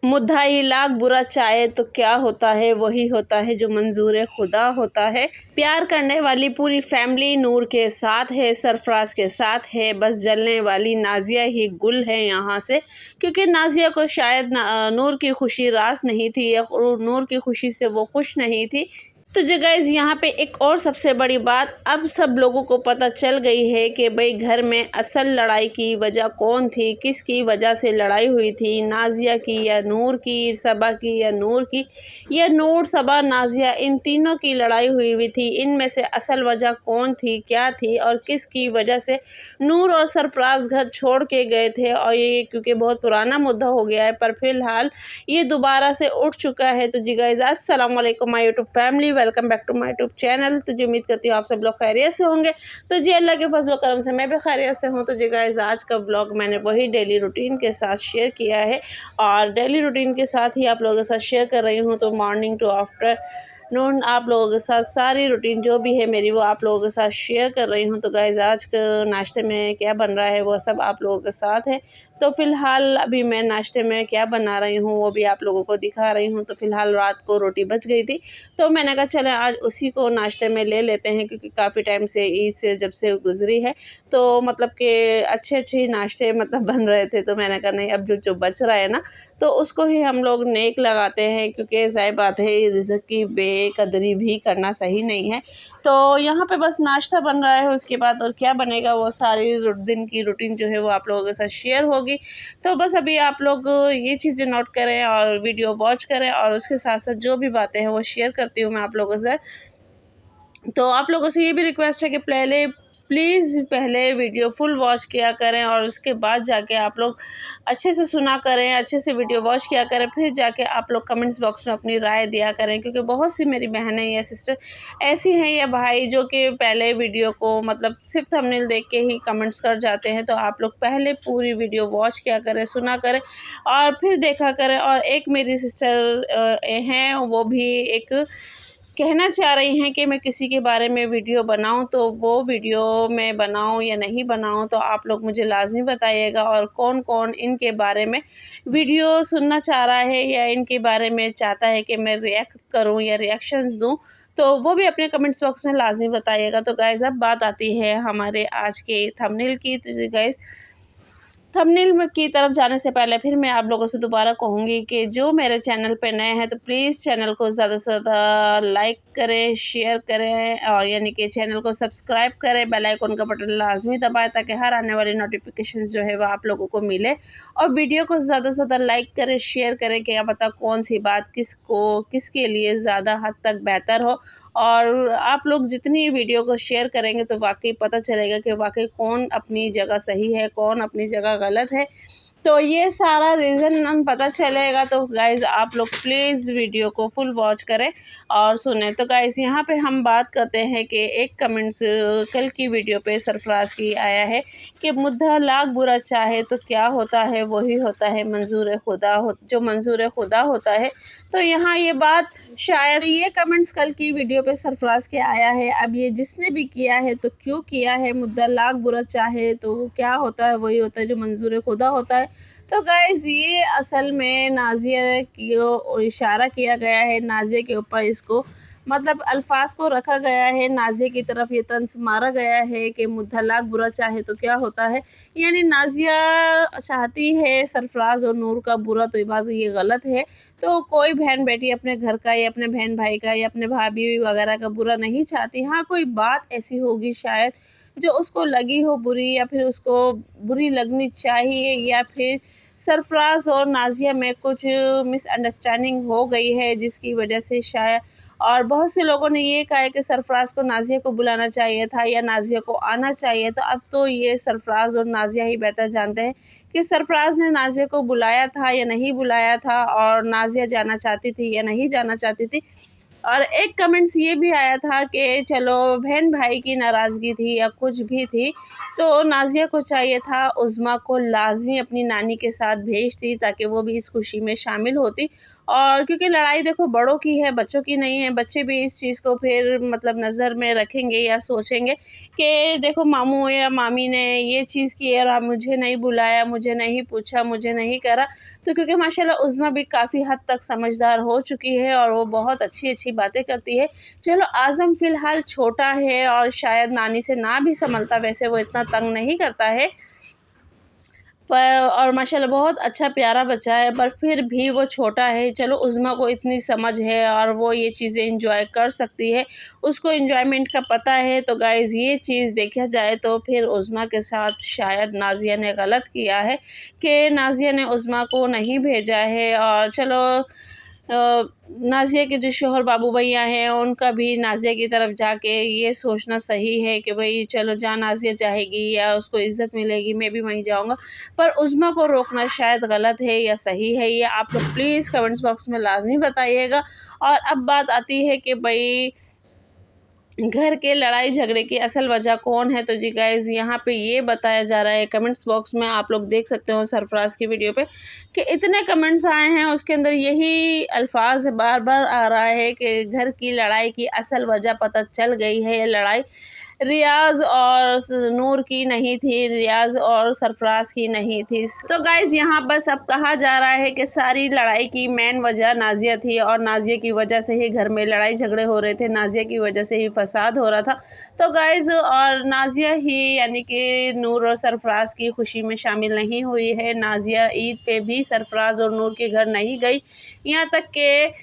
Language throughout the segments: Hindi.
मुद्दा ही लाख बुरा चाहे तो क्या होता है वही होता है जो मंजूर खुदा होता है। प्यार करने वाली पूरी फैमिली नूर के साथ है, सरफराज के साथ है, बस जलने वाली नाजिया ही गुल है यहाँ से, क्योंकि नाजिया को शायद नूर की खुशी रास नहीं थी या नूर की खुशी से वो खुश नहीं थी। तो जो गाइज़ यहाँ पे एक और सबसे बड़ी बात अब सब लोगों को पता चल गई है कि भाई घर में असल लड़ाई की वजह कौन थी, किसकी वजह से लड़ाई हुई थी, नाजिया की या नूर की, सबा की या नूर की, या नूर सबा नाजिया, इन तीनों की लड़ाई हुई थी। इनमें से असल वजह कौन थी, क्या थी और किसकी वजह से नूर और सरफराज घर छोड़ के गए थे। और ये क्योंकि बहुत पुराना मुद्दा हो गया है पर फिलहाल ये दोबारा से उठ चुका है। तो जी गाइज़ अस्सलाम वालेकुम my YouTube family, welcome back to my YouTube channel. तो जी उम्मीद करती हूँ आप सब लोग खैरियत से होंगे। तो जी अल्लाह के फजल करम से मैं भी खैरियत से हूँ। तो जी गाइज़ आज का ब्लॉग मैंने वही डेली रूटीन के साथ शेयर किया है और डेली रूटीन के साथ ही आप लोगों के साथ शेयर कर रही हूँ। तो मॉर्निंग टू आफ्टर नून आप लोगों के साथ सारी रूटीन जो भी है मेरी वो आप लोगों के साथ शेयर कर रही हूँ। तो गाइज़ आज के नाश्ते में क्या बन रहा है वो सब आप लोगों के साथ है। तो फ़िलहाल अभी मैं नाश्ते में क्या बना रही हूँ वो भी आप लोगों को दिखा रही हूँ। तो फ़िलहाल रात को रोटी बच गई थी तो मैंने कहा चले आज उसी को नाश्ते में ले लेते हैं, क्योंकि काफ़ी टाइम से ईद से जब से गुज़री है तो मतलब कि अच्छे नाश्ते मतलब बन रहे थे। तो मैंने कहा नहीं अब जो बच रहा है ना तो उसको ही हम लोग नेक लगाते हैं, क्योंकि ज़ाहिर बात है रिज़्क़ की बेकदरी भी करना सही नहीं है। तो यहाँ पे बस नाश्ता बन रहा है, उसके बाद और क्या बनेगा वो सारी दिन की रूटीन जो है वो आप लोगों के साथ शेयर होगी। तो बस अभी आप लोग ये चीज़ें नोट करें और वीडियो वॉच करें और उसके साथ साथ जो भी बातें हैं वो शेयर करती हूँ मैं आप लोगों से। तो आप लोगों से ये भी रिक्वेस्ट है कि प्लीज़ पहले वीडियो फुल वॉच किया करें और उसके बाद जाके आप लोग अच्छे से सुना करें, अच्छे से वीडियो वॉच किया करें, फिर जाके आप लोग कमेंट्स बॉक्स में अपनी राय दिया करें। क्योंकि बहुत सी मेरी बहनें या सिस्टर ऐसी हैं या भाई जो कि पहले वीडियो को मतलब सिर्फ थंबनेल देख के ही कमेंट्स कर जाते हैं। तो आप लोग पहले पूरी वीडियो वॉच किया करें, सुना करें और फिर देखा करें। और एक मेरी सिस्टर हैं वो भी एक कहना चाह रही हैं कि मैं किसी के बारे में वीडियो बनाऊं, तो वो वीडियो मैं बनाऊं या नहीं बनाऊं तो आप लोग मुझे लाजमी बताइएगा। और कौन कौन इनके बारे में वीडियो सुनना चाह रहा है या इनके बारे में चाहता है कि मैं रिएक्ट करूं या रिएक्शंस दूं, तो वो भी अपने कमेंट्स बॉक्स में लाजमी बताइएगा। तो गाइज़ अब बात आती है हमारे आज के थंबनेल की। तो गाइज़ थंबनेल में की तरफ जाने से पहले फिर मैं आप लोगों से दोबारा कहूँगी कि जो मेरे चैनल पे नए हैं तो प्लीज़ चैनल को ज़्यादा से ज़्यादा लाइक करें, शेयर करें और यानी कि चैनल को सब्सक्राइब करें, बेल आइकन का बटन लाजमी दबाएं ताकि हर आने वाली नोटिफिकेशन जो है वो आप लोगों को मिले। और वीडियो को ज़्यादा से ज़्यादा लाइक करें, शेयर करें, क्या पता कौन सी बात किसके लिए ज़्यादा हद तक बेहतर हो। और आप लोग जितनी वीडियो को शेयर करेंगे तो वाकई पता चलेगा कि वाकई कौन अपनी जगह सही है, कौन अपनी जगह गलत है। तो ये सारा रीज़न पता चलेगा। तो गाइज़ आप लोग प्लीज़ वीडियो को फुल वॉच करें और सुनें। तो गाइज़ यहाँ पे हम बात करते हैं कि एक कमेंट्स कल की वीडियो पे सरफराज की आया है कि मुद्दा लाख बुरा चाहे तो क्या होता है वही होता है मंजूर खुदा जो मंजूर खुदा होता है। तो यहाँ ये बात शायद ये कमेंट्स कल की वीडियो पे सरफराज के आया है। अब ये जिसने भी किया है तो क्यों किया है, मुद्दा लाख बुरा चाहे तो क्या होता है वही होता है जो मंजूर खुदा होता है। तो गाइज़ ये असल में नाज़िया की इशारा किया गया है, नाज़िया के ऊपर इसको मतलब अल्फाज को रखा गया है, नाज़िया की तरफ ये तंज मारा गया है कि मुद्दा लाख बुरा चाहे तो क्या होता है। यानी नाज़िया चाहती है सरफराज और नूर का बुरा, तो ये बात ये गलत है। तो कोई बहन बेटी अपने घर का या अपने बहन भाई का या अपने भाभी वगैरह का बुरा नहीं चाहती। हाँ कोई बात ऐसी होगी शायद जो उसको लगी हो बुरी या फिर उसको बुरी लगनी चाहिए, या फिर सरफराज और नाज़िया में कुछ मिसअंडरस्टैंडिंग हो गई है जिसकी वजह से शायद। और बहुत से लोगों ने ये कहा है कि सरफराज को नाज़िया को बुलाना चाहिए था या नाज़िया को आना चाहिए। तो अब तो ये सरफराज और नाज़िया ही बेहतर जानते हैं कि सरफराज ने नाज़िया को बुलाया था या नहीं बुलाया था और नाज़िया जाना चाहती थी या नहीं जाना चाहती थी। और एक कमेंट्स ये भी आया था कि चलो बहन भाई की नाराज़गी थी या कुछ भी थी, तो नाज़िया को चाहिए था उज़्मा को लाज़मी अपनी नानी के साथ भेजती ताकि वो भी इस खुशी में शामिल होती। और क्योंकि लड़ाई देखो बड़ों की है, बच्चों की नहीं है। बच्चे भी इस चीज़ को फिर मतलब नज़र में रखेंगे या सोचेंगे कि देखो मामू या मामी ने ये चीज़ की और मुझे नहीं बुलाया, मुझे नहीं पूछा, मुझे नहीं करा। तो क्योंकि माशाल्लाह उज़्मा भी काफ़ी हद तक समझदार हो चुकी है और वो बहुत अच्छी-अच्छी बातें करती है। चलो आज़म फ़िलहाल छोटा है और शायद नानी से ना भी संभलता, वैसे वो इतना तंग नहीं करता है पर, और माशाल्लाह बहुत अच्छा प्यारा बच्चा है, पर फिर भी वो छोटा है। चलो उज़्मा को इतनी समझ है और वो ये चीज़ें एंजॉय कर सकती है, उसको एंजॉयमेंट का पता है। तो गाइज़ ये चीज़ देखा जाए तो फिर उज़्मा के साथ शायद नाज़िया ने गलत किया है कि नाज़िया ने उज़्मा को नहीं भेजा है। और चलो नाज़िया के जो शौहर बाबू भैया हैं उनका भी नाज़िया की तरफ जाके ये सोचना सही है कि भाई चलो जहाँ नाज़िया जाएगी या उसको इज़्ज़त मिलेगी मैं भी वहीं जाऊँगा। पर उज़्मा को रोकना शायद गलत है या सही है, ये आप लोग प्लीज़ कमेंट्स बॉक्स में लाज़मी बताइएगा। और अब बात आती है कि भाई घर के लड़ाई झगड़े की असल वजह कौन है। तो जी गाइज़ यहाँ पे ये बताया जा रहा है कमेंट्स बॉक्स में, आप लोग देख सकते हो सरफराज की वीडियो पे कि इतने कमेंट्स आए हैं, उसके अंदर यही अल्फाज बार बार आ रहा है कि घर की लड़ाई की असल वजह पता चल गई है। ये लड़ाई रियाज़ और नूर की नहीं थी, रियाज़ और सरफराज की नहीं थी। तो गाइज़ यहाँ बस अब कहा जा रहा है कि सारी लड़ाई की मेन वजह नाज़िया थी और नाज़िया की वजह से ही घर में लड़ाई झगड़े हो रहे थे, नाज़िया की वजह से ही फसाद हो रहा था। तो गाइज़ और नाज़िया ही यानी कि नूर और सरफराज की खुशी में शामिल नहीं हुई है। नाज़िया ईद पे भी सरफराज और नूर के घर नहीं गई, यहाँ तक कि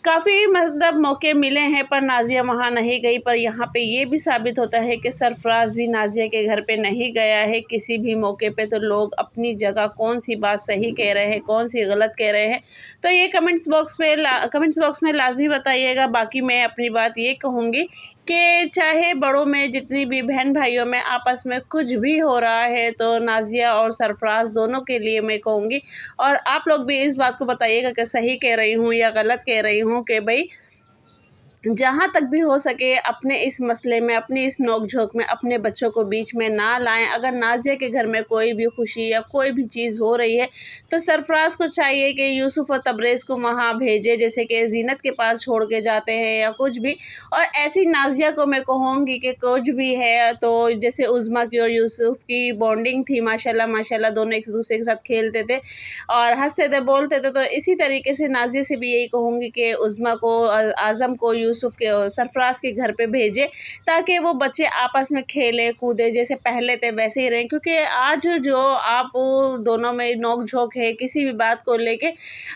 काफ़ी मतलब मौके मिले हैं पर नाज़िया वहाँ नहीं गई। पर यहाँ पे ये भी साबित होता है कि सरफराज भी नाज़िया के घर पे नहीं गया है किसी भी मौके पे। तो लोग अपनी जगह कौन सी बात सही कह रहे हैं, कौन सी गलत कह रहे हैं, तो ये कमेंट्स बॉक्स में लाजमी बताइएगा। बाकी मैं अपनी बात ये कहूँगी कि चाहे बड़ों में जितनी भी बहन भाइयों में आपस में कुछ भी हो रहा है तो नाज़िया और सरफराज दोनों के लिए मैं कहूँगी। और आप लोग भी इस बात को बताइएगा कि सही कह रही हूँ या गलत कह रही हूँ कि भाई जहाँ तक भी हो सके अपने इस मसले में, अपनी इस नोक-झोंक में अपने बच्चों को बीच में ना लाएँ। अगर नाज़िया के घर में कोई भी खुशी या कोई भी चीज़ हो रही है तो सरफराज को चाहिए कि यूसुफ़ और तबरेज़ को वहाँ भेजे, जैसे कि ज़ीनत के पास छोड़ के जाते हैं या कुछ भी। और ऐसी नाज़िया को मैं कहूँगी कि कुछ भी है तो जैसे उज़्मा की और यूसुफ़ की बॉन्डिंग थी माशाल्लाह माशाल्लाह, दोनों एक-दूसरे के साथ खेलते थे और हँसते थे, बोलते थे। तो इसी तरीके से नाज़िया से भी यही कहूँगी कि उज़्मा को आज़म को यूसुफ़ के सरफराज के घर पे भेजे ताकि वो बच्चे आपस में खेलें कूदें जैसे पहले थे वैसे ही रहें। क्योंकि आज जो आप दोनों में नोक-झोंक है किसी भी बात को लेके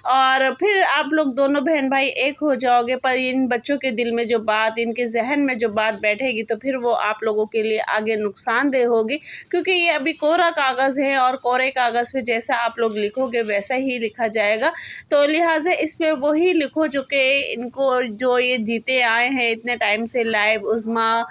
और फिर आप लोग दोनों बहन भाई एक हो जाओगे, पर इन बच्चों के दिल में जो बात, इनके ज़हन में जो बात बैठेगी तो फिर वो आप लोगों के लिए आगे नुकसानदेह होगी। क्योंकि ये अभी कोरा कागज़ है और कोरे कागज़ पे जैसा आप लोग लिखोगे वैसा ही लिखा जाएगा। तो लिहाज़ा इस पे वही लिखो जो कि इनको जो ये जीते आए हैं इतने टाइम से लाइव। उज़्मा,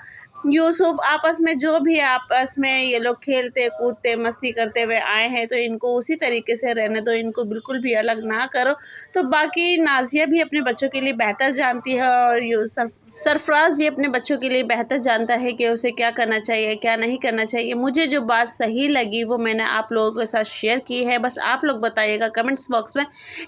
यूसुफ़ आपस में जो भी आपस में ये लोग खेलते कूदते मस्ती करते हुए आए हैं तो इनको उसी तरीके से रहने दो, इनको बिल्कुल भी अलग ना करो। तो बाकी नाज़िया भी अपने बच्चों के लिए बेहतर जानती है और सरफराज भी अपने बच्चों के लिए बेहतर जानता है कि उसे क्या करना चाहिए क्या नहीं करना चाहिए। मुझे जो बात सही लगी वो मैंने आप लोगों के साथ शेयर की है। बस आप लोग बताइएगा कमेंट्स बॉक्स में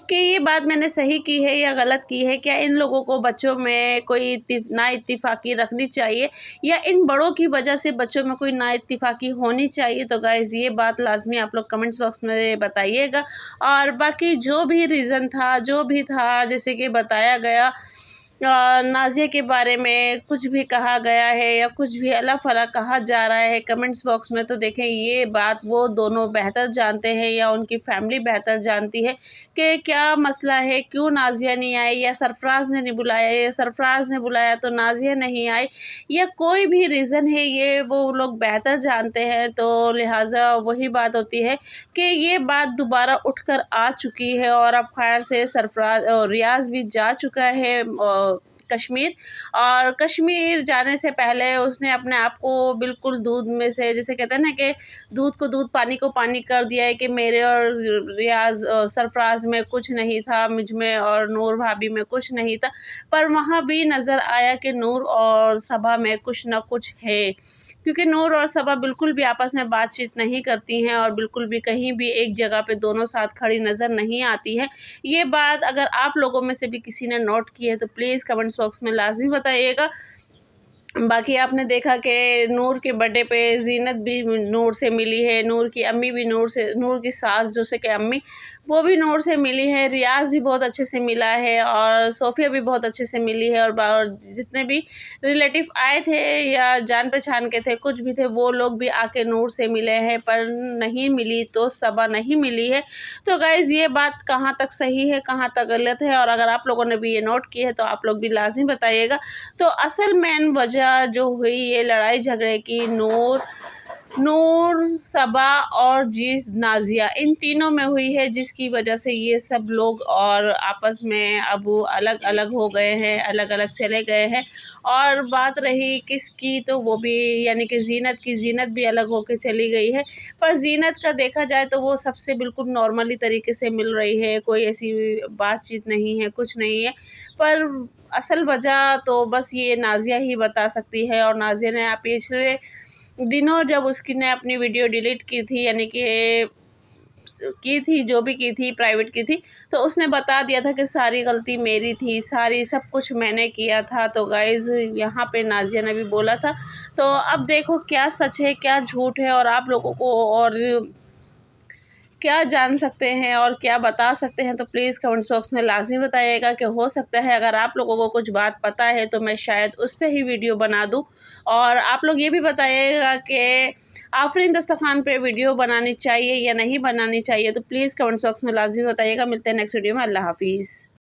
कि ये बात मैंने सही की है या गलत की है। क्या इन लोगों को बच्चों में कोई नाइत्तेफ़ाकी रखनी चाहिए या इन बड़ों की वजह से बच्चों में कोई नाइत्तेफ़ाकी होनी चाहिए। तो गाइज़ ये बात लाज़मी आप लोग कमेंट्स बॉक्स में बताइएगा। और बाकी जो भी रीज़न था, जो भी था, जैसे कि बताया गया नाज़िया के बारे में कुछ भी कहा गया है या कुछ भी अला-फला कहा जा रहा है कमेंट्स बॉक्स में, तो देखें ये बात वो दोनों बेहतर जानते हैं या उनकी फैमिली बेहतर जानती है कि क्या मसला है, क्यों नाज़िया नहीं आई या सरफराज ने नहीं बुलाया या सरफराज ने बुलाया तो नाज़िया नहीं आई या कोई भी रीज़न है, ये वो लोग बेहतर जानते हैं। तो लिहाज़ा वही बात होती है कि ये बात दोबारा उठकर आ चुकी है और अब खैर से सरफराज और रियाज़ भी जा चुका है कश्मीर। और कश्मीर जाने से पहले उसने अपने आप को बिल्कुल दूध में से, जैसे कहते हैं ना कि दूध को दूध पानी को पानी कर दिया है, कि मेरे और रियाज सरफराज में कुछ नहीं था, मुझ में और नूर भाभी में कुछ नहीं था। पर वहाँ भी नज़र आया कि नूर और सबा में कुछ ना कुछ है, क्योंकि नूर और सबा बिल्कुल भी आपस में बातचीत नहीं करती हैं और बिल्कुल भी कहीं भी एक जगह पे दोनों साथ खड़ी नज़र नहीं आती है। ये बात अगर आप लोगों में से भी किसी ने नोट की है तो प्लीज़ कमेंट्स बॉक्स में लाजमी बताइएगा। बाकी आपने देखा कि नूर के बर्थडे पे ज़ीनत भी नूर से मिली है, नूर की अम्मी भी नूर की सास जो से कि अम्मी, वो भी नूर से मिली है, रियाज़ भी बहुत अच्छे से मिला है और सोफ़िया भी बहुत अच्छे से मिली है। और जितने भी रिलेटिव आए थे या जान पहचान के थे, कुछ भी थे, वो लोग भी आके नूर से मिले हैं, पर नहीं मिली तो सबा नहीं मिली है। तो गाइज़ ये बात कहाँ तक सही है, कहाँ तक गलत है, और अगर आप लोगों ने भी ये नोट की है तो आप लोग भी लाज़मी बताइएगा। तो असल मेन वजह जो हुई ये लड़ाई झगड़े की, नूर सबा और नाज़िया, इन तीनों में हुई है, जिसकी वजह से ये सब लोग और आपस में अब अलग अलग हो गए हैं, अलग अलग चले गए हैं। और बात रही किसकी, तो वो भी यानी कि ज़ीनत की, ज़ीनत भी अलग होके चली गई है। पर ज़ीनत का देखा जाए तो वो सबसे बिल्कुल नॉर्मली तरीके से मिल रही है, कोई ऐसी बातचीत नहीं है, कुछ नहीं है। पर असल वजह तो बस ये नाज़िया ही बता सकती है। और नाज़िया ने पिछले दिनों जब उसकी ने अपनी वीडियो डिलीट की थी, यानी कि की थी, जो भी की थी प्राइवेट की थी, तो उसने बता दिया था कि सारी गलती मेरी थी, सारी सब कुछ मैंने किया था। तो गाइज़ यहाँ पे नाज़िया ने भी बोला था। तो अब देखो क्या सच है क्या झूठ है, और आप लोगों को और क्या जान सकते हैं और क्या बता सकते हैं, तो प्लीज़ कमेंट्स बॉक्स में लाज़मी बताइएगा। कि हो सकता है अगर आप लोगों को कुछ बात पता है तो मैं शायद उस पे ही वीडियो बना दूं। और आप लोग ये भी बताइएगा कि आफरीन दस्तरखान पे वीडियो बनानी चाहिए या नहीं बनानी चाहिए, तो प्लीज़ कमेंट्स बॉक्स में लाज़मी बताइएगा। मिलते हैं नेक्स्ट वीडियो में। अल्लाह हाफिज़।